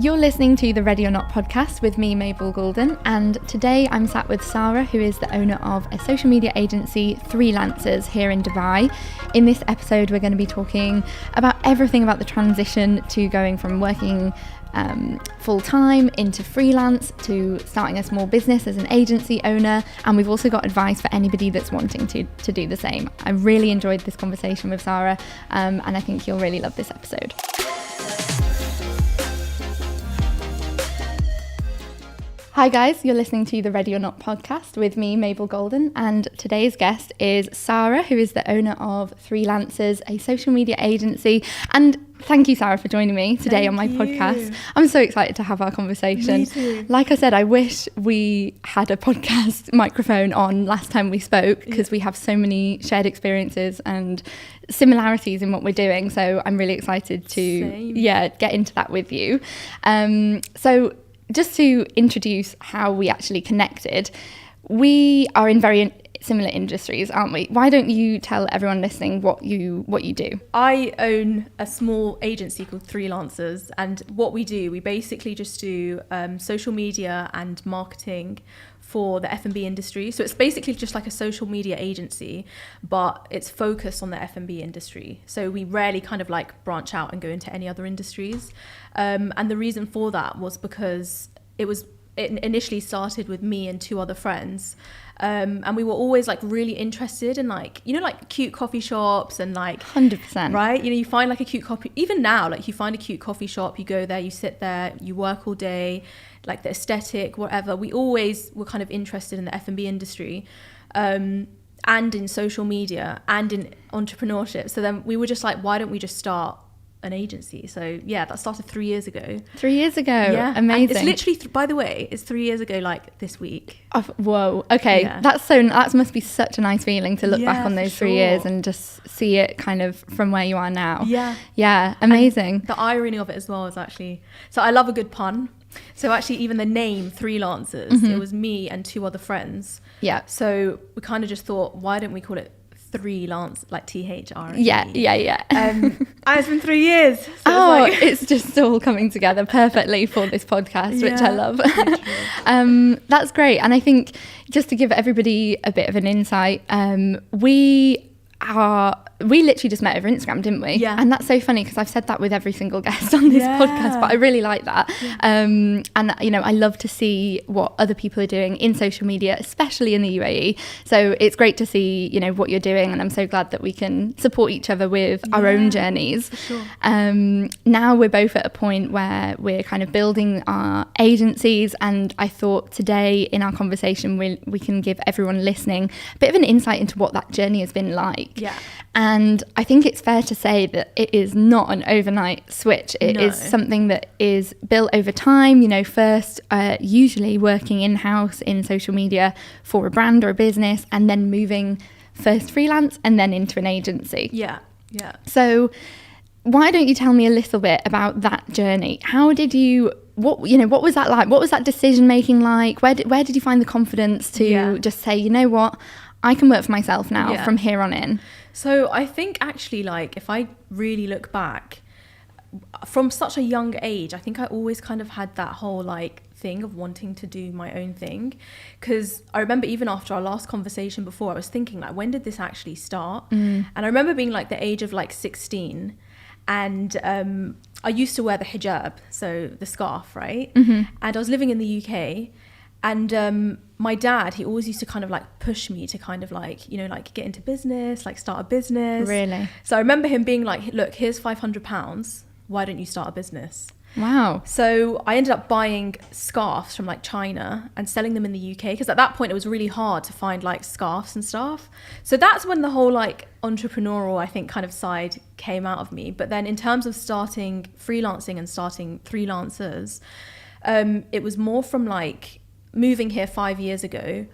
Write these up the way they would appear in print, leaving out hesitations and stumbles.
You're listening to the Ready or Not podcast with me, Mabel Goulden, and today I'm sat with Sarah, who is the owner of a social media agency, Freelancers, here in Dubai. In this episode, we're going to be talking about everything about the transition to going from working full-time into freelance to starting a small business as an agency owner, and we've also got advice for anybody that's wanting to do the same. I really enjoyed this conversation with Sarah, and I think you'll really love this episode. Hi guys, you're listening to the Ready or Not podcast with me, Mabel Goulden, and today's guest is Sarah, who is the owner of Freelancers, a social media agency. And thank you, Sarah, for joining me today on my podcast. I'm so excited to have our conversation. Me too. Like I said, I wish we had a podcast microphone on last time we spoke, because we have so many shared experiences and similarities in what we're doing. So I'm really excited to get into that with you. So just to introduce how we actually connected, we are in very similar industries, aren't we? Why don't you tell everyone listening what you do? I own a small agency called Freelancers, and what we do, we basically just do social media and marketing for the F&B industry. So it's basically just like a social media agency, but it's focused on the F&B industry. So we rarely kind of like branch out and go into any other industries. And the reason for that was because it initially started with me and two other friends. And we were always like really interested in like, you know, like cute coffee shops and like 100%, right? You know, you find like a cute coffee, even now, like you find a cute coffee shop, you go there, you sit there, you work all day, like the aesthetic, whatever. We always were kind of interested in the F&B industry, and in social media and in entrepreneurship. So then we were just like, why don't we just start an agency? So yeah, that started 3 years ago. 3 years ago? Yeah. Amazing. And it's literally, by the way, it's 3 years ago, like this week. Oh, whoa. Okay. Yeah. That must be such a nice feeling to look back on those 3 years sure. and just see it kind of from where you are now. Yeah. Yeah. Amazing. And the irony of it as well is actually, so I love a good pun. So actually even the name Freelancers, it was me and two other friends. Yeah. So we kind of just thought, why don't we call it Freelance, like THR? Yeah. And it's been 3 years. So it's just all coming together perfectly for this podcast, which I love. That's great. And I think just to give everybody a bit of an insight, we literally just met over Instagram, didn't we? Yeah. And that's so funny because I've said that with every single guest on this podcast, but I really like that. Yeah. And, you know, I love to see what other people are doing in social media, especially in the UAE. So it's great to see, you know, what you're doing. And I'm so glad that we can support each other with our own journeys. For sure. Now we're both at a point where we're kind of building our agencies. And I thought today in our conversation, we can give everyone listening a bit of an insight into what that journey has been like. Yeah. And I think it's fair to say that it is not an overnight switch. It is something that is built over time, you know, first usually working in-house in social media for a brand or a business, and then moving first freelance and then into an agency. Yeah. So why don't you tell me a little bit about that journey? How did you, what was that like? What was that decision making like? Where did you find the confidence to just say, you know what, I can work for myself now from here on in? So I think actually, like, if I really look back from such a young age, I think I always kind of had that whole like thing of wanting to do my own thing. Because I remember even after our last conversation before, I was thinking like, when did this actually start? And I remember being like the age of like 16, and I used to wear the hijab, so the scarf, right? And I was living in the UK. And my dad, he always used to kind of like push me to kind of like, you know, like get into business, like start a business. Really? So I remember him being like, look, here's £500. Why don't you start a business? Wow. So I ended up buying scarves from like China and selling them in the UK, because at that point it was really hard to find like scarves and stuff. So that's when the whole like entrepreneurial, I think, kind of side came out of me. But then in terms of starting freelancing and starting Freelancers, it was more from like moving here 5 years ago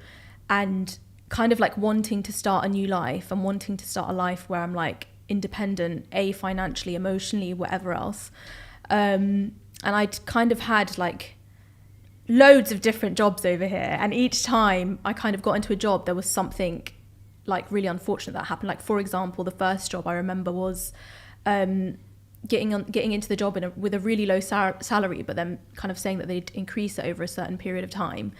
and kind of like wanting to start a new life and wanting to start a life where I'm like independent, financially, emotionally, whatever else. And I'd kind of had like loads of different jobs over here, and each time I kind of got into a job, there was something like really unfortunate that happened. Like, for example, the first job I remember was getting into the job with a really low salary, but then kind of saying that they'd increase it over a certain period of time,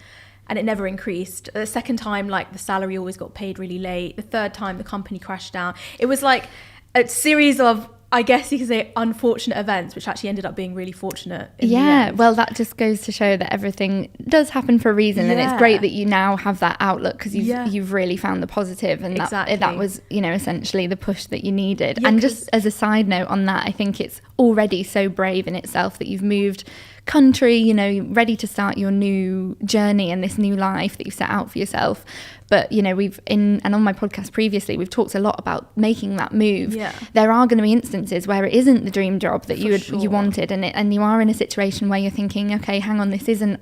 and it never increased. The second time, like, the salary always got paid really late. The third time, the company crashed down. It was like a series of, I guess you could say, unfortunate events, which actually ended up being really fortunate in the end. Well, that just goes to show that everything does happen for a reason, and it's great that you now have that outlook, because you've really found the positive, and that was, you know, essentially the push that you needed. And just as a side note on that, I think it's already so brave in itself that you've moved country, you know, ready to start your new journey and this new life that you've set out for yourself. But, you know, and on my podcast previously, we've talked a lot about making that move. There are going to be instances where it isn't the dream job that you wanted, and you are in a situation where you're thinking, okay, hang on, this isn't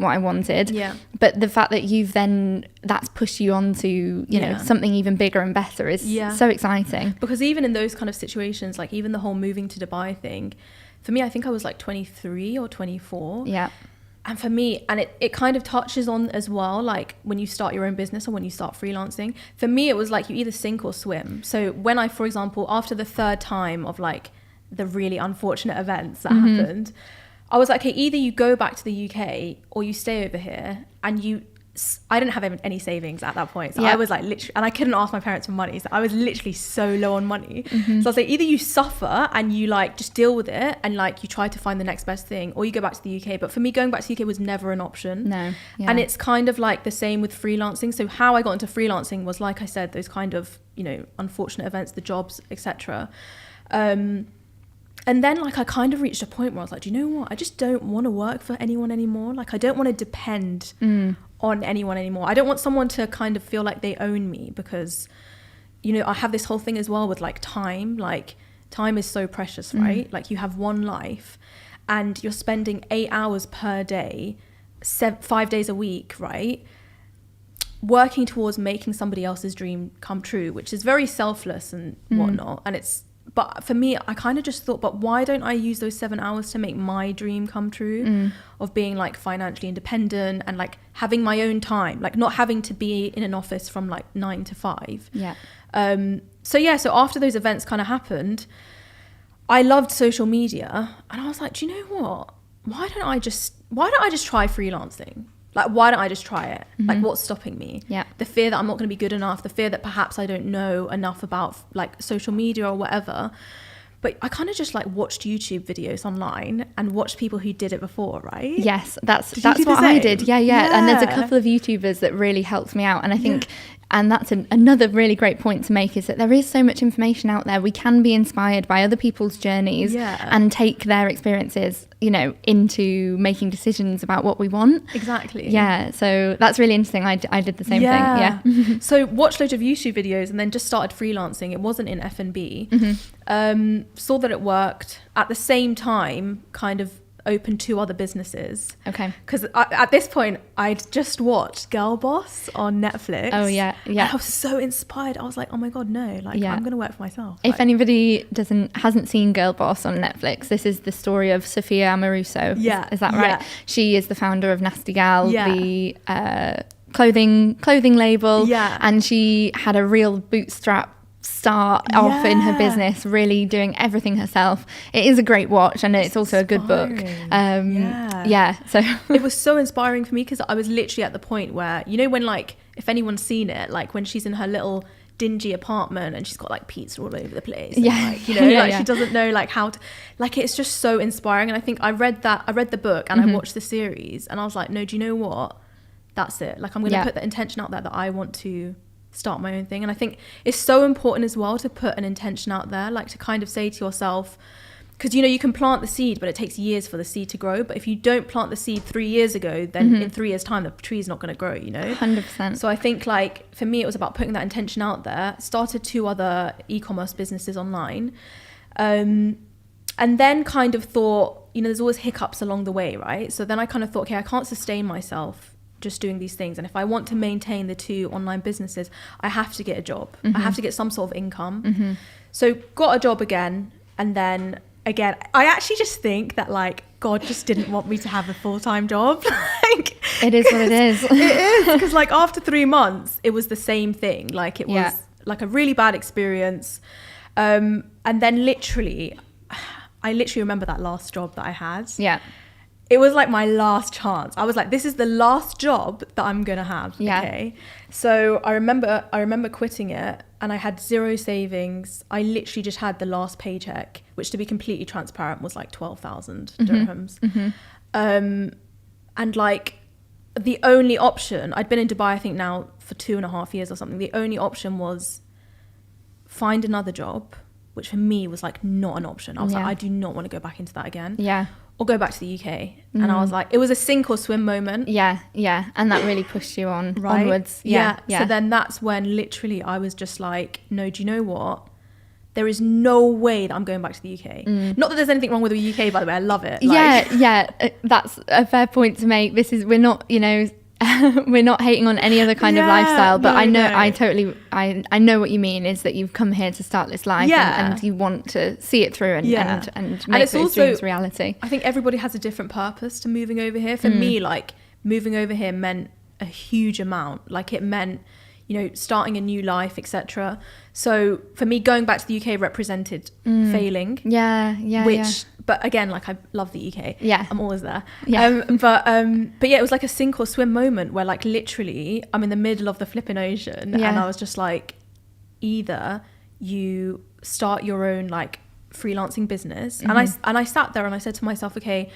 what I wanted. But the fact that that's pushed you on to, you know, something even bigger and better is so exciting. Because even in those kind of situations, like even the whole moving to Dubai thing, for me, I think I was like 23 or 24. And for me, and it kind of touches on as well, like when you start your own business or when you start freelancing, for me, it was like you either sink or swim. So when I, for example, after the third time of like the really unfortunate events that happened, I was like, okay, either you go back to the UK or you stay over here. And I didn't have any savings at that point. So I was like literally, and I couldn't ask my parents for money. So I was literally so low on money. So I was like, either you suffer and you like just deal with it and like you try to find the next best thing, or you go back to the UK. But for me, going back to the UK was never an option. And it's kind of like the same with freelancing. So how I got into freelancing was, like I said, those kind of, you know, unfortunate events, the jobs, etc. And then like I kind of reached a point where I was like, do you know what? I just don't want to work for anyone anymore. Like I don't want to depend on anyone anymore. I don't want someone to kind of feel like they own me, because, you know, I have this whole thing as well with like time. Like time is so precious, right? Like you have one life and you're spending 8 hours per day, 5 days a week, right? Working towards making somebody else's dream come true, which is very selfless and whatnot. And but for me, I kind of just thought, but why don't I use those 7 hours to make my dream come true of being like financially independent and like having my own time, like not having to be in an office from like 9 to 5. So after those events kind of happened, I loved social media, and I was like, do you know what? Why don't I just try freelancing? Like, why don't I just try it? Like, what's stopping me? The fear that I'm not going to be good enough, the fear that perhaps I don't know enough about like social media or whatever. But I kind of just like watched YouTube videos online and watched people who did it before, right? Yes, that's what I did. Yeah. And there's a couple of YouTubers that really helped me out. And I think, and that's another really great point to make, is that there is so much information out there. We can be inspired by other people's journeys and take their experiences, you know, into making decisions about what we want. Exactly. Yeah. So that's really interesting. I did the same thing. Yeah. So watched loads of YouTube videos and then just started freelancing. It wasn't in F&B. Saw that it worked. At the same time, kind of opened 2 other businesses. Okay. Because at this point, I'd just watched Girl Boss on Netflix. Oh, yeah. And I was so inspired. I was like, oh my God, no. Like, I'm going to work for myself. If anybody hasn't seen Girl Boss on Netflix, this is the story of Sophia Amoruso. Is that right? She is the founder of Nasty Gal, the clothing label. And she had a real bootstrap start off in her business, really doing everything herself. It is a great watch, and it's also a good book. So it was so inspiring for me, because I was literally at the point where, you know, when like, if anyone's seen it, like when she's in her little dingy apartment and she's got like pizza all over the place, and, like, you know, she doesn't know like how to, like, it's just so inspiring. And I think I read the book and I watched the series, and I was like, no, do you know what, that's it. Like, I'm gonna put the intention out there that I want to start my own thing. And I think it's so important as well to put an intention out there, like to kind of say to yourself, because, you know, you can plant the seed, but it takes years for the seed to grow. But if you don't plant the seed 3 years ago, then in 3 years time, the tree is not going to grow, you know? 100%. So I think, like, for me, it was about putting that intention out there. Started 2 other e-commerce businesses online. And then kind of thought, you know, there's always hiccups along the way, right? So then I kind of thought, okay, I can't sustain myself just doing these things, and if I want to maintain the 2 online businesses, I have to get a job. I have to get some sort of income. So got a job again, and then again, I actually just think that like God just didn't want me to have a full-time job. Like, it is what it is. It is, because like after 3 months it was the same thing. Like it was like a really bad experience, and then literally I literally remember that last job that I had. Yeah. It was like my last chance. I was like, this is the last job that I'm gonna have. Yeah. Okay. So I remember quitting it, and I had zero savings. I literally just had the last paycheck, which, to be completely transparent, was like 12,000 dirhams. And like, the only option, I'd been in Dubai, I think now for 2.5 years or something. The only option was find another job, which for me was like not an option. I was like, I do not want to go back into that again. Yeah. Or go back to the UK. And I was like, it was a sink or swim moment. Yeah. And that really pushed you on Right? onwards. Yeah. So then that's when literally I was just like, no, do you know what? There is no way that I'm going back to the UK. Not that there's anything wrong with the UK, by the way. I love it. Like, That's a fair point to make. We're not, we're not hating on any other kind of lifestyle, but I know what you mean, is that you've come here to start this life and you want to see it through and make those dreams reality. I think everybody has a different purpose to moving over here. For me, like, moving over here meant a huge amount. Like, it meant, starting a new life, etc. So for me, going back to the UK represented failing. But again, like, I love the UK. Yeah, I'm always there. Yeah. But yeah, it was like a sink or swim moment where, like, literally I'm in the middle of the flipping ocean, and I was just like, either you start your own like freelancing business, and I sat there and I said to myself, okay.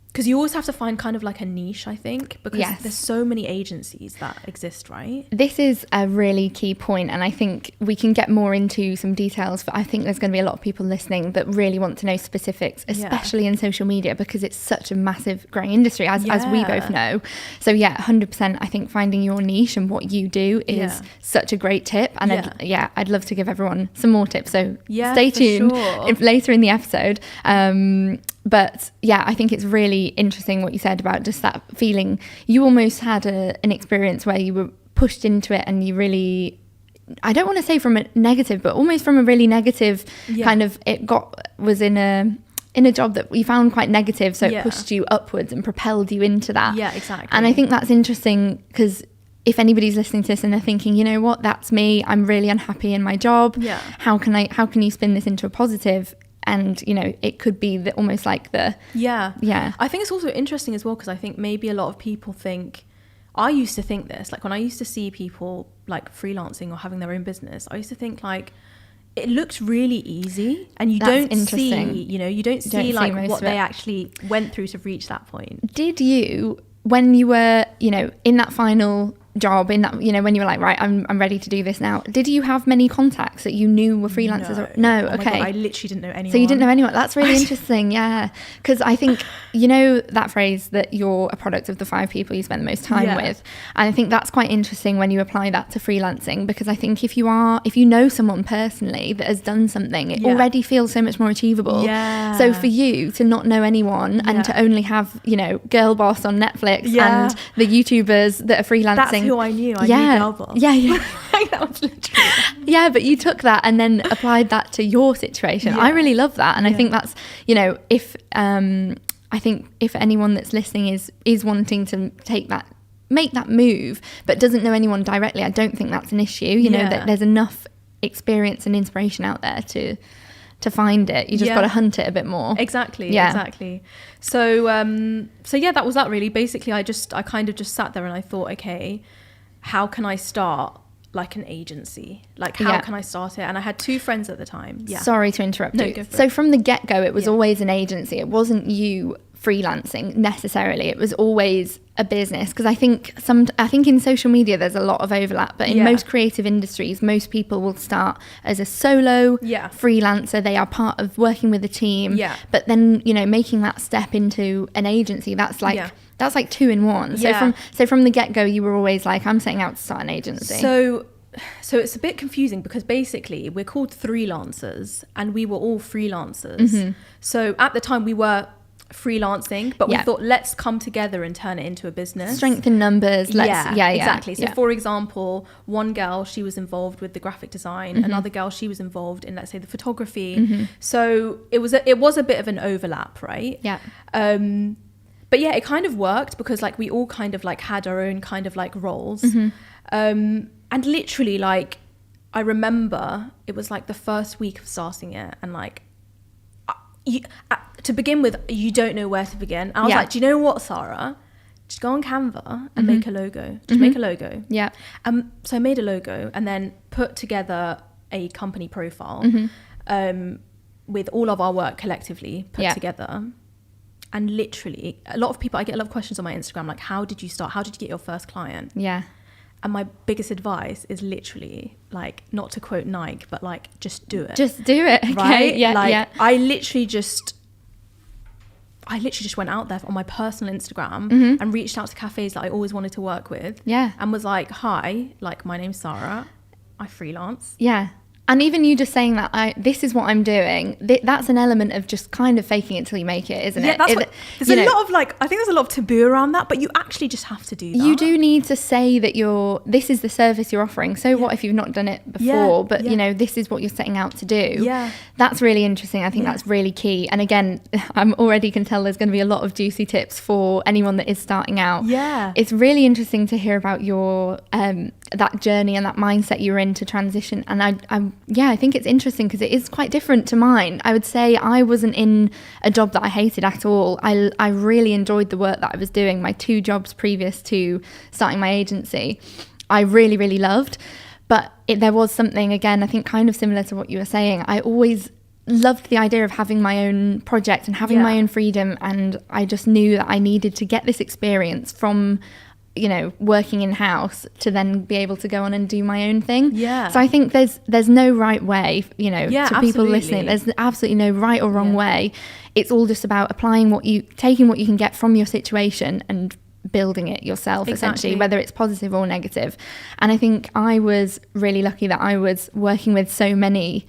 Because you always have to find kind of like a niche, I think, because there's so many agencies that exist, right? This is a really key point, and I think we can get more into some details, but I think there's going to be a lot of people listening that really want to know specifics, especially in social media, because it's such a massive growing industry, as we both know. So 100%, I think finding your niche and what you do is such a great tip, and I'd love to give everyone some more tips, so stay tuned later in the episode. But I think it's really interesting what you said about just that feeling. You almost had an experience where you were pushed into it, and you really, I don't want to say from a negative, but almost from a really negative kind of, was in a job that you found quite negative, so it pushed you upwards and propelled you into that. Yeah, exactly. And I think that's interesting, because if anybody's listening to this and they're thinking, you know what, that's me, I'm really unhappy in my job. Yeah. How can you spin this into a positive? And it could be almost like the I think it's also interesting as well, because I think maybe a lot of people think, I used to think this, like when I used to see people like freelancing or having their own business, I used to think like it looks really easy, and you don't see like what they actually went through to reach that point. Did you, when you were in that final job, in that when you were like, right, I'm ready to do this now, did you have many contacts that you knew were freelancers? No. Okay. God, I literally didn't know anyone. So you didn't know anyone. That's really interesting. Because I think that phrase that you're a product of the 5 people you spend the most time with, and I think that's quite interesting when you apply that to freelancing, because I think if you know someone personally that has done something, it already feels so much more achievable. So for you to not know anyone and to only have Girl Boss on Netflix and the YouTubers that are freelancing, that's who I knew. I knew Girl Boss. That was literally but you took that and then applied that to your situation. I really love that, and I think that's if I think if anyone that's listening is wanting to make that move but doesn't know anyone directly, I don't think that's an issue. That there's enough experience and inspiration out there to find it. You just got to hunt it a bit more. Exactly. So that was that really. Basically, I kind of just sat there and I thought, okay, how can I start like an agency? Like, how can I start it? And I had 2 friends at the time. Sorry to interrupt you. So from the get-go, it was always an agency. It wasn't you freelancing necessarily. It was always a business, because I think in social media there's a lot of overlap, but in most creative industries, most people will start as a solo freelancer. They are part of working with a team, but then making that step into an agency, that's like 2 in 1. So from the get-go, you were always like, I'm setting out to start an agency. So it's a bit confusing, because basically we're called freelancers, and we were all freelancers. So at the time we were freelancing, but we thought, let's come together and turn it into a business. Strength in numbers. Exactly. So for example, one girl, she was involved with the graphic design. Another girl, she was involved in, let's say, the photography. So it was a bit of an overlap, right? But it kind of worked, because like we all kind of like had our own kind of like roles. And literally, like, I remember it was like the first week of starting it, and like to begin with, you don't know where to begin. I was like, do you know what, Sarah? Just go on Canva and make a logo. Just make a logo. Yeah. So I made a logo and then put together a company profile with all of our work collectively put together. And literally, a lot of people, I get a lot of questions on my Instagram, like, how did you start? How did you get your first client? Yeah. And my biggest advice is literally, like, not to quote Nike, but like, just do it. Just do it. Okay. Right? Yeah. Like, yeah. I literally just went out there on my personal Instagram and reached out to cafes that I always wanted to work with. Yeah. And was like, hi, like, my name's Sarah. I freelance. Yeah. And even you just saying that, this is what I'm doing, that's an element of just kind of faking it till you make it, isn't it? Yeah, there's a lot of, like, I think there's a lot of taboo around that, but you actually just have to do that. You do need to say that this is the service you're offering. So what if you've not done it before, but you know, this is what you're setting out to do. Yeah. That's really interesting. I think that's really key. And again, I'm already can tell there's going to be a lot of juicy tips for anyone that is starting out. Yeah. It's really interesting to hear about your, that journey and that mindset you were in to transition. And I think it's interesting because it is quite different to mine. I would say I wasn't in a job that I hated at all. I really enjoyed the work that I was doing. My 2 jobs previous to starting my agency, I really, really loved. But there was something, again, I think kind of similar to what you were saying. I always loved the idea of having my own project and having my own freedom. And I just knew that I needed to get this experience from, you know, working in-house to then be able to go on and do my own thing. Yeah. So I think there's no right way, you know, to people listening. There's absolutely no right or wrong way. It's all just about applying taking what you can get from your situation and building it yourself, essentially, whether it's positive or negative. And I think I was really lucky that I was working with so many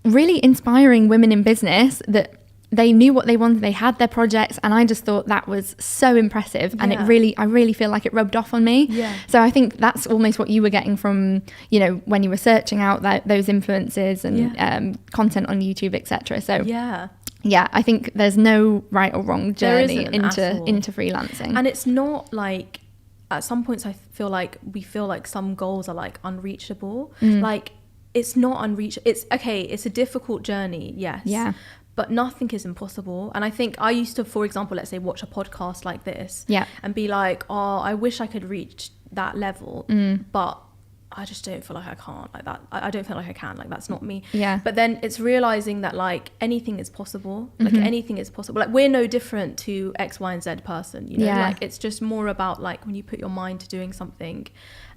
really inspiring women in business that they knew what they wanted, they had their projects, and I just thought that was so impressive. And I really feel like it rubbed off on me. Yeah. So I think that's almost what you were getting from, you know, when you were searching out those influences and content on YouTube, etc. So yeah, I think there's no right or wrong journey into freelancing. And it's not like, at some points I feel like we feel like some goals are like unreachable. Like, it's not unreachable. It's okay, it's a difficult journey, yes. Yeah. But nothing is impossible. And I think I used to, for example, let's say watch a podcast like this and be like, oh, I wish I could reach that level, but I just don't feel like I can't, like that. I don't feel like I can, like, that's not me. Yeah. But then it's realizing that, like, anything is possible. Like, anything is possible. Like, we're no different to X, Y, and Z person, you know? Like, it's just more about, like, when you put your mind to doing something.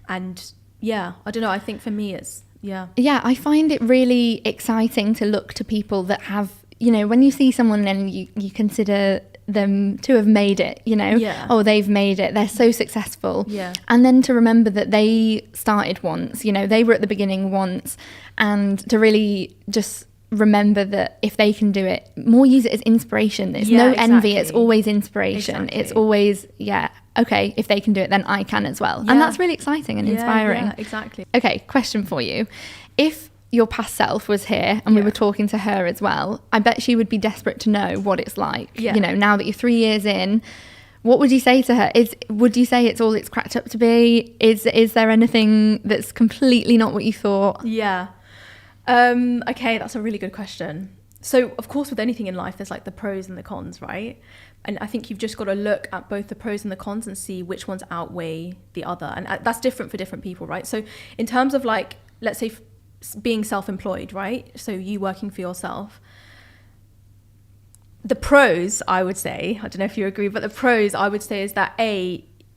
And I don't know, I think for me it's, Yeah, I find it really exciting to look to people that have, you know, when you see someone and you consider them to have made it, you know, oh, they've made it, they're so successful, and then to remember that they started once, you know, they were at the beginning once, and to really just remember that if they can do it, more use it as inspiration. There's no envy, it's always inspiration. It's always okay, if they can do it, then I can as well. And that's really exciting and inspiring. Exactly. Okay, question for you. If your past self was here and we were talking to her as well, I bet she would be desperate to know what it's like. You know, now that you're 3 years in, what would you say to her? Would you say it's all it's cracked up to be? Is there anything that's completely not what you thought? Yeah. Okay, that's a really good question. So, of course, with anything in life, there's like the pros and the cons, right? And I think you've just got to look at both the pros and the cons and see which ones outweigh the other. And that's different for different people, right? So in terms of, like, let's say being self-employed, right? So you working for yourself. The pros, I would say, I don't know if you agree, but the pros I would say is that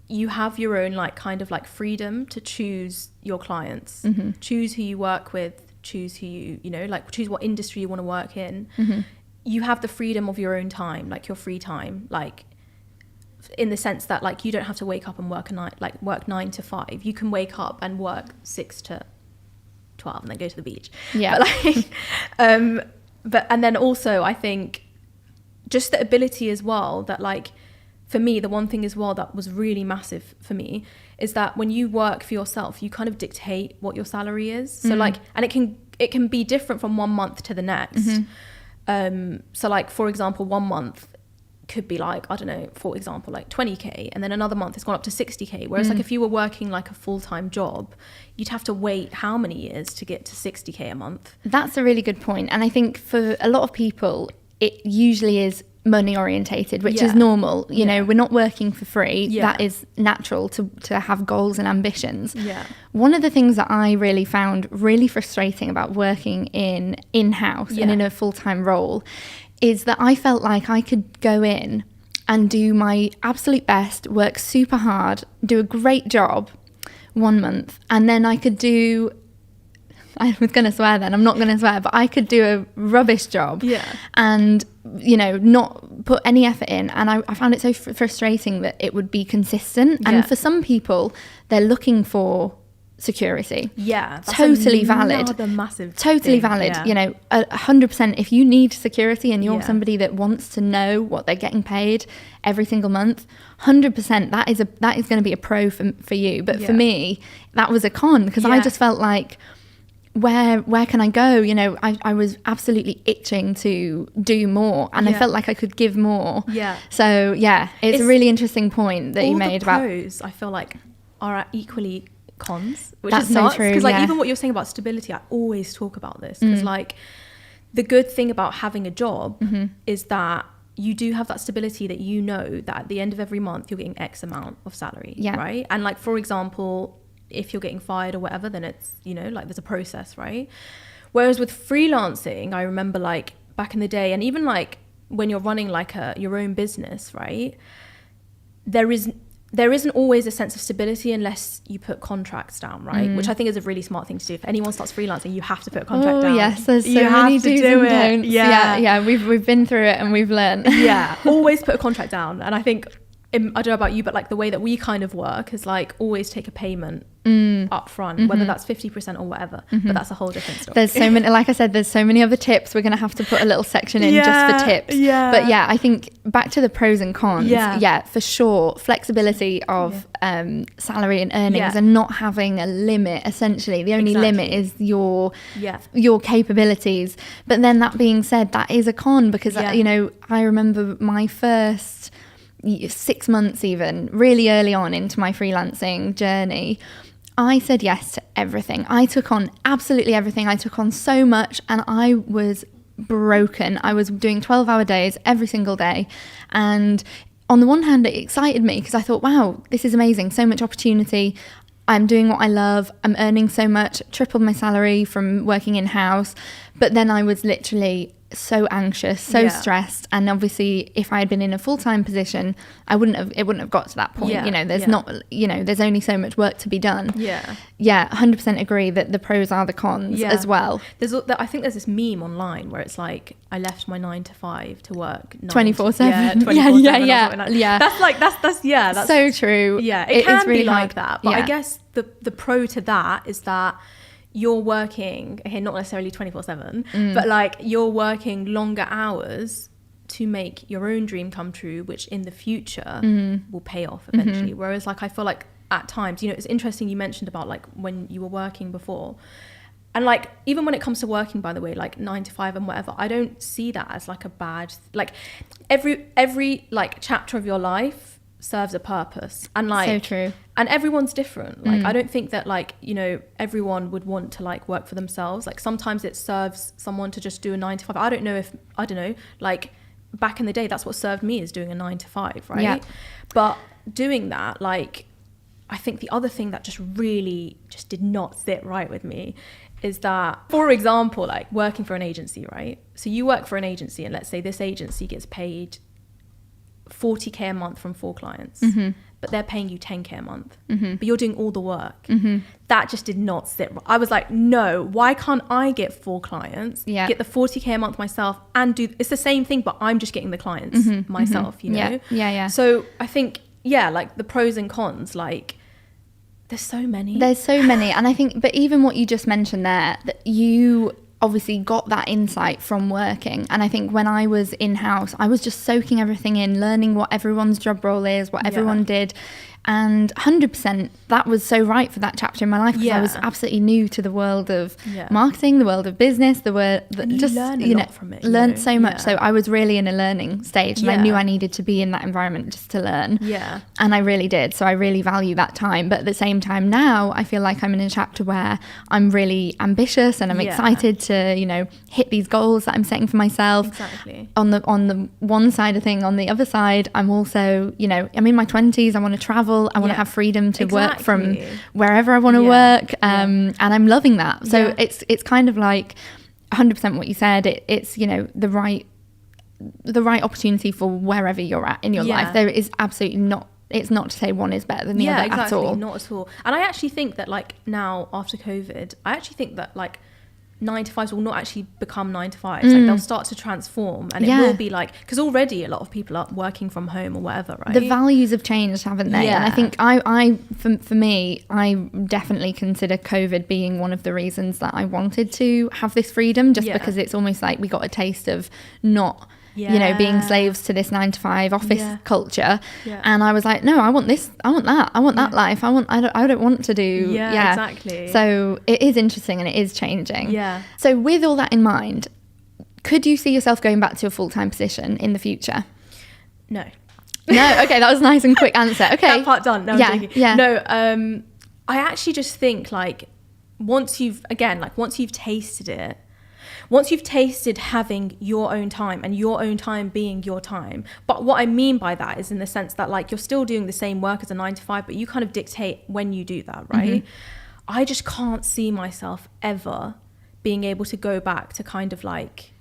you have your own, like, kind of like freedom to choose your clients, choose who you work with, choose who you know, like, choose what industry you want to work in. You have the freedom of your own time, like your free time, like, in the sense that, like, you don't have to wake up and work 9 to 5. You can wake up and work 6 to 12 and then go to the beach. But, like, and then also I think just the ability as well that, like, for me, the one thing as well that was really massive for me is that when you work for yourself, you kind of dictate what your salary is. So like, and it can be different from one month to the next. So, like, for example, 1 month could be like, I don't know, for example, like 20k, and then another month it's gone up to 60k. Whereas like if you were working like a full-time job, you'd have to wait how many years to get to 60k a month? That's a really good point. And I think for a lot of people, it usually is money orientated, which is normal. You know, we're not working for free. That is natural to have goals and ambitions. One of the things that I really found really frustrating about working in-house and in a full-time role is that I felt like I could go in and do my absolute best, work super hard, do a great job 1 month, and then I could do, I was going to swear then, I'm not going to swear, but I could do a rubbish job and, you know, not put any effort in. And I found it so frustrating that it would be consistent. And for some people, they're looking for security. That's totally valid. Massive totally thing. valid. You know, 100%. If you need security and you're somebody that wants to know what they're getting paid every single month, 100%. That is going to be a pro for you. But for me, that was a con, because I just felt like, where can I go? You know, I was absolutely itching to do more, and I felt like I could give more. So it's a really interesting point that you made about pros. I feel like are equally cons, which That's is nuts, so true, because like even what you're saying about stability, I always talk about this, because like the good thing about having a job is that you do have that stability, that you know that at the end of every month you're getting X amount of salary, right? And like, for example, if you're getting fired or whatever, then it's, you know, like there's a process, right? Whereas with freelancing, I remember like back in the day, and even like when you're running like your own business, right, there isn't always a sense of stability unless you put contracts down, right? Which I think is a really smart thing to do. If anyone starts freelancing, you have to put a contract down. Yes, there's so many do's and don'ts. Yeah, we've been through it and we've learned. Always put a contract down. And I think, I don't know about you, but like the way that we kind of work is like always take a payment up front, whether that's 50% or whatever, but that's a whole different story. There's so many, like I said, there's so many other tips. We're going to have to put a little section in just for tips. But I think back to the pros and cons. For sure, flexibility of salary and earnings, and not having a limit. Essentially, the only limit is your capabilities. But then that being said, that is a con, because you know, I remember my first 6 months, even really early on into my freelancing journey, I said yes to everything. I took on absolutely everything. I took on so much, and I was broken. I was doing 12-hour days every single day. And on the one hand, it excited me because I thought, wow, this is amazing. So much opportunity. I'm doing what I love. I'm earning so much, tripled my salary from working in-house. But then I was literally so anxious, so stressed, and obviously if I had been in a full-time position, it wouldn't have got to that point. You know, there's not, you know, there's only so much work to be done. 100% agree that the pros are the cons as well. I think there's this meme online where it's like, I left my 9 to 5 to work 24/7. 24/7. That's so true. It can really be like that, but I guess the pro to that is that you're working, okay, not necessarily 24/7, but like you're working longer hours to make your own dream come true, which in the future will pay off eventually. Whereas like, I feel like at times, you know, it's interesting you mentioned about like when you were working before, and like even when it comes to working, by the way, like 9 to 5 and whatever, I don't see that as like a bad, like every like chapter of your life serves a purpose, and like so true, and everyone's different. Like I don't think that like, you know, everyone would want to like work for themselves. Like sometimes it serves someone to just do a 9 to 5. I don't know, like back in the day, that's what served me, is doing a 9 to 5, right? But doing that, like I think the other thing that just really just did not sit right with me is that, for example, like working for an agency, right? So you work for an agency, and let's say this agency gets paid 40k a month from 4 clients, but they're paying you 10k a month, but you're doing all the work. That just did not sit right. I was like, no, why can't I get 4 clients, get the 40k a month myself, and do, it's the same thing, but I'm just getting the clients myself, you know? So I think, like the pros and cons, like there's so many, and I think, but even what you just mentioned there, that you obviously got that insight from working, and I think when I was in-house, I was just soaking everything in, learning what everyone's job role is, what everyone did, And 100%, that was so right for that chapter in my life, because I was absolutely new to the world of marketing, the world of business, the world that you just learn a lot from it. Learned so much. So I was really in a learning stage, and I knew I needed to be in that environment just to learn. Yeah. And I really did. So I really value that time. But at the same time now, I feel like I'm in a chapter where I'm really ambitious and I'm excited to, you know, hit these goals that I'm setting for myself. Exactly. On the one side of thing, on the other side, I'm also, you know, I'm in my 20s. I want to travel. I want to have freedom to work from wherever I want to work. And I'm loving that. So it's kind of like 100% what you said. It's, you know, the right opportunity for wherever you're at in your life. There is absolutely not, it's not to say one is better than the other at all. Not at all. And I actually think that, like, now after COVID, I actually think that, like, 9-to-5s will not actually become 9-to-5s. Like, they'll start to transform, and it will be like, because already a lot of people are working from home or whatever, right? The values have changed, haven't they? And I think for me, I definitely consider COVID being one of the reasons that I wanted to have this freedom, just because it's almost like we got a taste of not you know, being slaves to this 9-to-5 office culture. And I was like, no, I want this, I want that, I want that life. I don't want to do. Exactly. So it is interesting and it is changing. So with all that in mind, could you see yourself going back to a full-time position in the future? No. No. Okay, that was a nice and quick answer. Okay, that part done. No, I'm joking. No, I actually just think, like, once you've tasted it, once you've tasted having your own time and your own time being your time. But what I mean by that is in the sense that, like, you're still doing the same work as a 9-to-5, but you kind of dictate when you do that, right? I just can't see myself ever being able to go back to kind of like,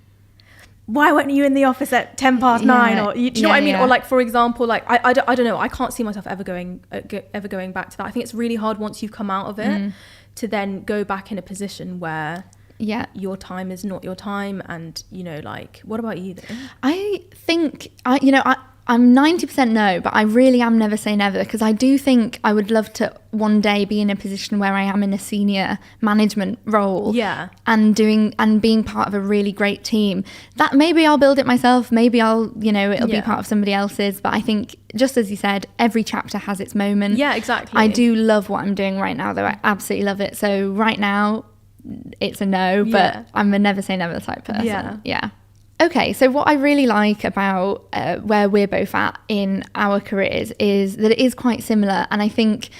why weren't you in the office at 9:10? Or do you know what I mean? Or, like, for example, like, I don't know. I can't see myself ever going back to that. I think it's really hard once you've come out of it to then go back in a position where your time is not your time. And, you know, like, what about you though? I think I'm 90% no, but I really am never say never, because I do think I would love to one day be in a position where I am in a senior management role and being part of a really great team. That maybe I'll build it myself, maybe it'll be part of somebody else's, but I think, just as you said, every chapter has its moment. Exactly. I do love what I'm doing right now though. I absolutely love it. So right now it's a no, but I'm a never say never type person. Okay, so what I really like about where we're both at in our careers is that it is quite similar. And I think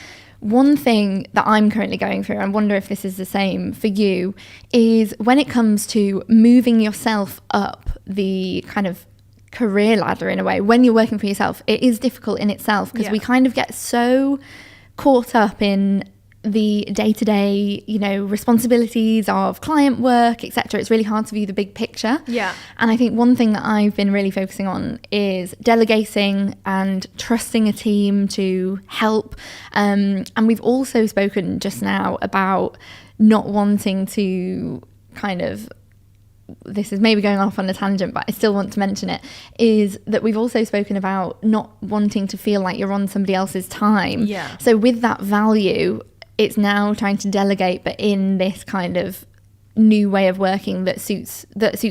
one thing that I'm currently going through, and I wonder if this is the same for you, is when it comes to moving yourself up the kind of career ladder in a way, when you're working for yourself, it is difficult in itself, because we kind of get so caught up in the day-to-day, responsibilities of client work, etc. It's really hard to view the big picture. And I think one thing that I've been really focusing on is delegating and trusting a team to help. And we've also spoken just now about not wanting to kind of, this is maybe going off on a tangent, but I still want to mention it, is that we've also spoken about not wanting to feel like you're on somebody else's time. So with that value, it's now trying to delegate, but in this kind of new way of working that suits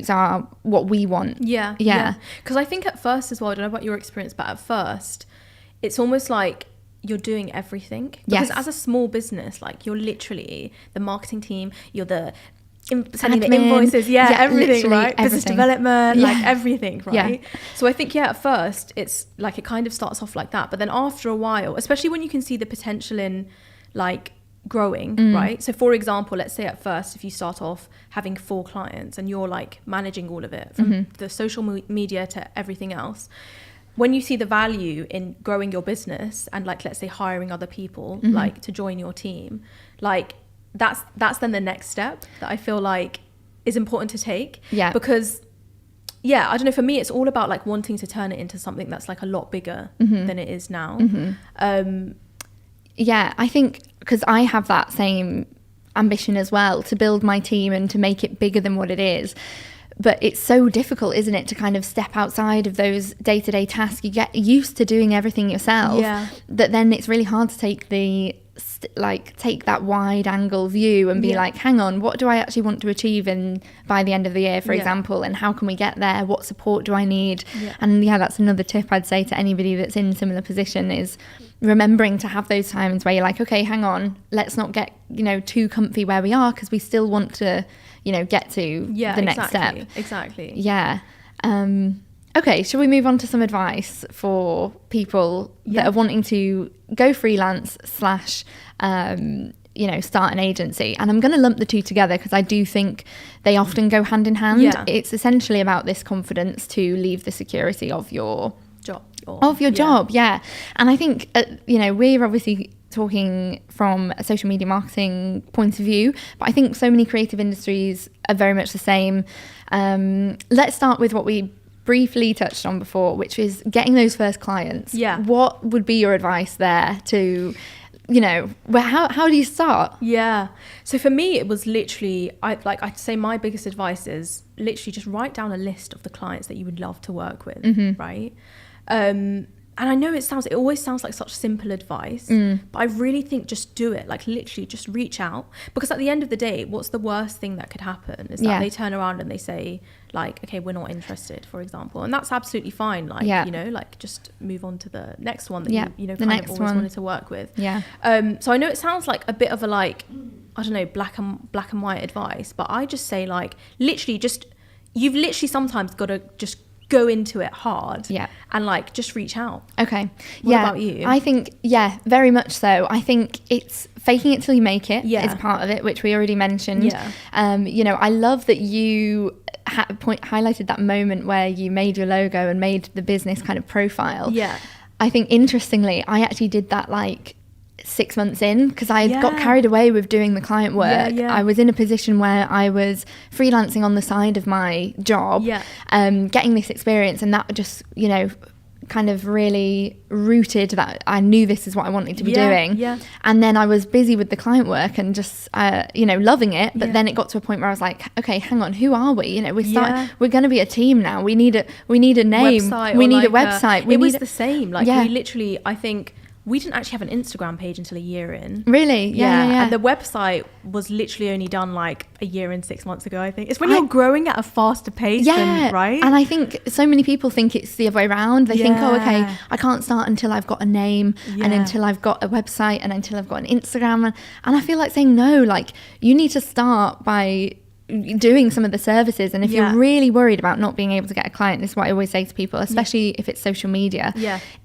our what we want. Because I think at first as well, I don't know about your experience, but at first it's almost like you're doing everything, because as a small business, like, you're literally the marketing team, you're the sending the invoices, everything, right? Business development, like everything, right? So I think at first it's like, it kind of starts off like that, but then after a while, especially when you can see the potential in, like, growing, right? So for example, let's say at first, if you start off having 4 clients and you're, like, managing all of it from the social media to everything else, when you see the value in growing your business and, like, let's say hiring other people like to join your team, like, that's then the next step that I feel like is important to take. Because I don't know, for me it's all about, like, wanting to turn it into something that's, like, a lot bigger than it is now. I think, because I have that same ambition as well, to build my team and to make it bigger than what it is. But it's so difficult, isn't it, to kind of step outside of those day-to-day tasks. You get used to doing everything yourself, that then it's really hard to take the like take that wide angle view and be like, hang on, what do I actually want to achieve by the end of the year, for example, and how can we get there? What support do I need? And that's another tip I'd say to anybody that's in a similar position, is remembering to have those times where you're like, okay, hang on, let's not get too comfy where we are, because we still want to get to the next step. Exactly. Okay, shall we move on to some advice for people that are wanting to go freelance / start an agency? And I'm going to lump the two together because I do think they often go hand in hand. It's essentially about this confidence to leave the security of your job. And I think we're obviously talking from a social media marketing point of view, but I think so many creative industries are very much the same. Let's start with what we briefly touched on before, which is getting those first clients. What would be your advice there to how do you start? So for me, it was literally, I'd say my biggest advice is literally just write down a list of the clients that you would love to work with, right? And I know it always sounds like such simple advice, but I really think just do it. Like literally just reach out, because at the end of the day, what's the worst thing that could happen is that they turn around and they say like, okay, we're not interested, for example. And that's absolutely fine. Like, like just move on to the next one that you kind of always wanted to work with. So I know it sounds like a bit of a like, I don't know, black and white advice, but I just say like, literally you've literally sometimes got to just go into it hard and like just reach out. Okay. What about you? I think very much so. I think it's faking it till you make it is part of it, which we already mentioned. I love that you highlighted that moment where you made your logo and made the business kind of profile. I think interestingly, I actually did that like 6 months in, because I got carried away with doing the client work. I was in a position where I was freelancing on the side of my job, getting this experience, and that just kind of really rooted that I knew this is what I wanted to be doing. And then I was busy with the client work and just loving it, but then it got to a point where I was like, okay, hang on, who are we? We're going to be a team now. We need a name, we need a website. It was the same, like we literally, I think we didn't actually have an Instagram page until a year in. Really? Yeah. And the website was literally only done like a year and 6 months ago, I think. It's when you're growing at a faster pace, right? And I think so many people think it's the other way around. They think, oh, okay, I can't start until I've got a name and until I've got a website and until I've got an Instagram. And I feel like saying, no, like you need to start by doing some of the services. And if you're really worried about not being able to get a client, this is what I always say to people, especially if it's social media,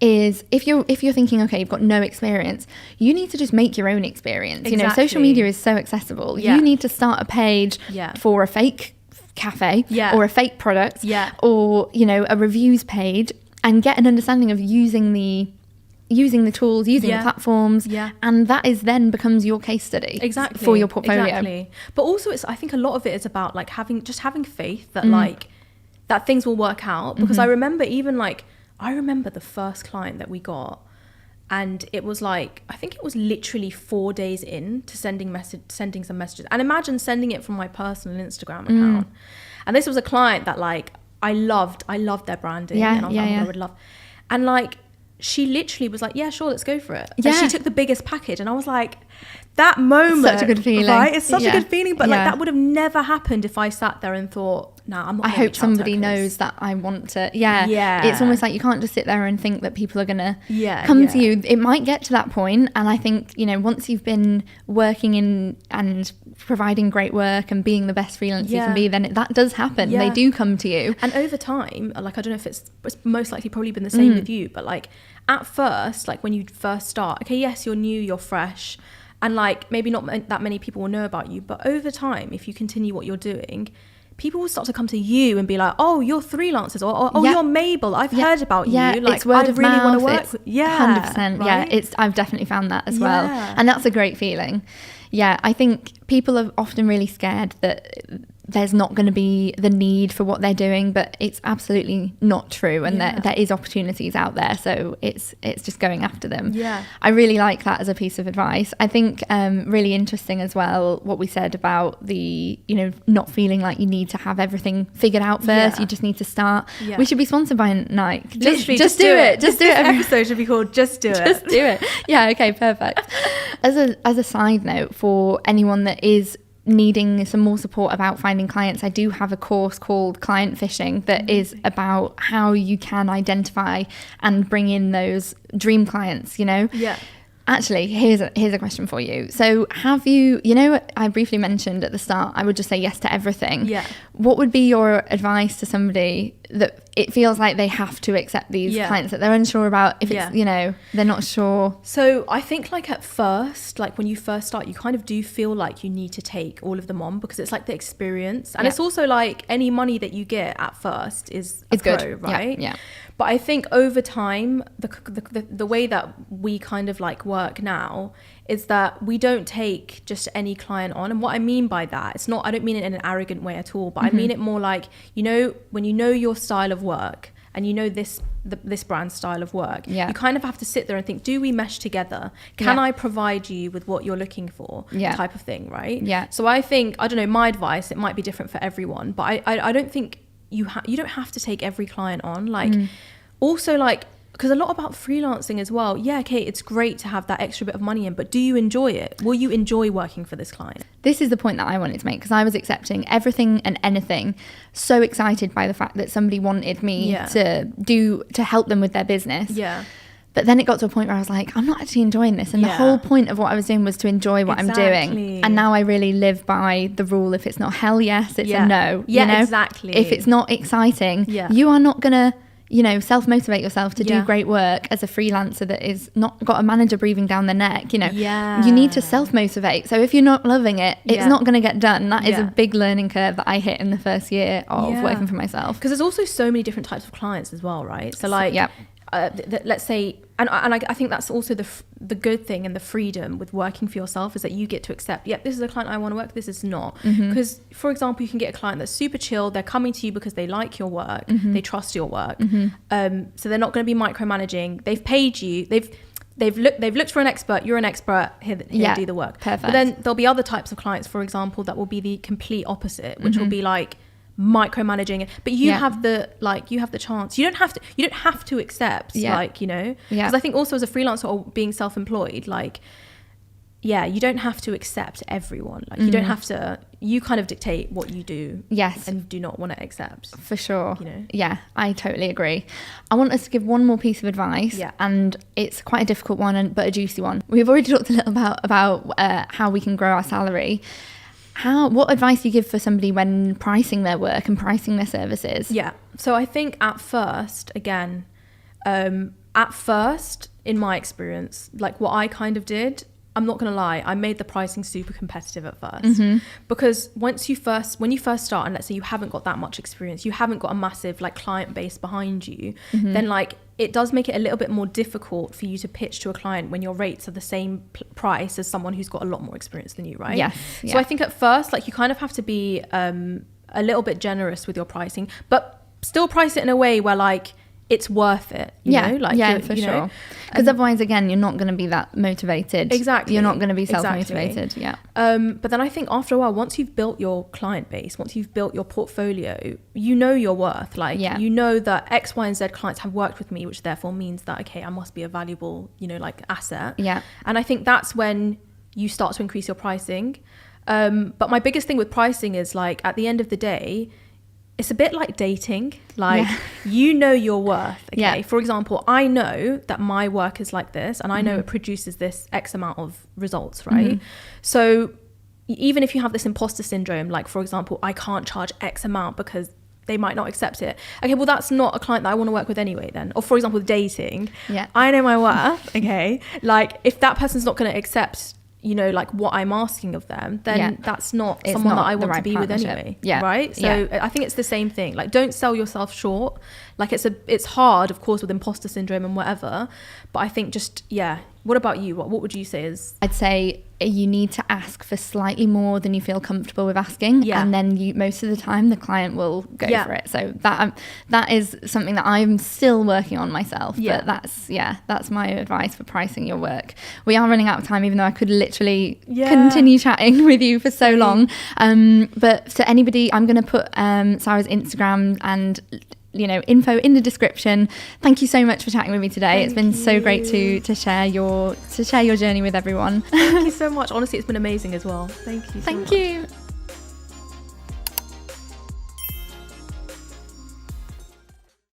is if you're thinking, okay, you've got no experience, you need to just make your own experience. Social media is so accessible. You need to start a page for a fake cafe or a fake product or a reviews page, and get an understanding of using the tools, using the platforms, and that is then becomes your case study for your portfolio. But also I think a lot of it is about like having faith that like that things will work out, because I remember the first client that we got, and it was like, I think it was literally 4 days in to sending some messages, and imagine sending it from my personal Instagram account. And this was a client that like I loved their branding, and I was like, I would love, and like she literally was like, yeah, sure, let's go for it. And she took the biggest package, and I was like, that moment, such a good feeling, right? It's such a good feeling, but like that would have never happened if I sat there and thought, no, I'm not. I hope somebody knows that I want to. It's almost like you can't just sit there and think that people are gonna come to you. It might get to that point, and I think once you've been working in and providing great work and being the best freelance you can be, then that does happen. They do come to you, and over time, like I don't know if it's most likely probably been the same with you, but like at first, like when you first start, okay, yes, you're new, you're fresh, and like maybe not that many people will know about you, but over time, if you continue what you're doing, people will start to come to you and be like, oh, you're freelancers, or oh, you're Mabel, I've heard about you, like it's word I of really mouth, want to work with 100%. Right? I've definitely found that as well, and that's a great feeling. I think people are often really scared that there's not going to be the need for what they're doing, but it's absolutely not true, and there is opportunities out there, so it's just going after them. I really like that as a piece of advice. I think really interesting as well what we said about the, you know, not feeling like you need to have everything figured out first. You just need to start. We should be sponsored by Nike. Just do it. Just do it. Every episode should be called Just Do It. Just do it. Yeah, okay, perfect. As a side note, for anyone that is needing some more support about finding clients, I do have a course called Client Fishing that is about how you can identify and bring in those dream clients, you know? Actually, here's a question for you. So have you know, I briefly mentioned at the start, I would just say yes to everything. What would be your advice to somebody that it feels like they have to accept these clients that they're unsure about, if it's, you know, they're not sure? So I think like at first, like when you first start, you kind of do feel like you need to take all of them on because it's like the experience. And it's also like any money that you get at first is good, right? But I think over time, the way that we kind of like work now is that we don't take just any client on. And what I mean by that, it's not, I don't mean it in an arrogant way at all, but I mean it more like, you know, when you know your style of work and you know this brand style of work, you kind of have to sit there and think, do we mesh together? Can I provide you with what you're looking for? Type of thing, right? So I think, I don't know, my advice, it might be different for everyone, but I don't think you don't have to take every client on. Like also like, because a lot about freelancing as well, okay, it's great to have that extra bit of money in, but do you enjoy it? Will you enjoy working for this client? This is the point that I wanted to make, because I was accepting everything and anything, so excited by the fact that somebody wanted me to help them with their business. But then it got to a point where I was like, I'm not actually enjoying this. And the whole point of what I was doing was to enjoy what I'm doing. And now I really live by the rule, if it's not hell yes, it's a no. You know? If it's not exciting, you are not going to, you know, self-motivate yourself to do great work as a freelancer that is not got a manager breathing down their neck. You know, you need to self-motivate. So if you're not loving it, it's not going to get done. That is a big learning curve that I hit in the first year of working for myself. Because there's also so many different types of clients as well, right? So like, let's say, and I think that's also the good thing and the freedom with working for yourself is that you get to accept, this is a client I want to work with, this is not. Because for example, you can get a client that's super chill, they're coming to you because they like your work, they trust your work, so they're not going to be micromanaging, they've paid you, they've looked for an expert, you're an expert, here do the work. Perfect. But then there'll be other types of clients, for example, that will be the complete opposite, which will be like micromanaging it, but you have the chance, you don't have to accept, like, you know, because I think also as a freelancer or being self-employed, like you don't have to accept everyone, like you don't have to, you kind of dictate what you do and do not want to accept, for sure, you know. I totally agree. I want us to give one more piece of advice, and it's quite a difficult one but a juicy one. We've already talked a little about how we can grow our salary. What advice do you give for somebody when pricing their work and pricing their services? So I think at first, again, in my experience, like what I kind of did, I'm not going to lie, I made the pricing super competitive at first, because when you first start, and let's say you haven't got that much experience, you haven't got a massive like client base behind you, then like it does make it a little bit more difficult for you to pitch to a client when your rates are the same price as someone who's got a lot more experience than you, right? So I think at first, like you kind of have to be a little bit generous with your pricing, but still price it in a way where like it's worth it, you know? Like, for sure. Because otherwise, again, you're not going to be that motivated. Exactly. You're not going to be self-motivated. But then I think after a while, once you've built your client base, once you've built your portfolio, you know your worth. Like, you know that X, Y, and Z clients have worked with me, which therefore means that, okay, I must be a valuable, you know, like asset. And I think that's when you start to increase your pricing. But my biggest thing with pricing is like, at the end of the day, it's a bit like dating, like you know your worth, okay? For example, I know that my work is like this, and I know it produces this X amount of results, right? So even if you have this imposter syndrome, like for example, I can't charge X amount because they might not accept it. Okay, well that's not a client that I want to work with anyway then. Or for example, with dating, I know my worth, okay? Like if that person's not going to accept, you know, like what I'm asking of them, then that's not someone that I want to be with anyway, right? So I think it's the same thing. Like, don't sell yourself short. Like it's hard, of course, with imposter syndrome and whatever, but I think just, yeah. What about you? What would you say is? I'd say you need to ask for slightly more than you feel comfortable with asking, and then most of the time the client will go for it. So that is something that I'm still working on myself. But that's my advice for pricing your work. We are running out of time, even though I could literally continue chatting with you for so long. But to anybody, I'm going to put Sarah's Instagram and info in the description. Thank you so much for chatting with me today. It's been so great to share your journey with everyone. Thank you so much. Honestly, it's been amazing as well. Thank you. Thank you.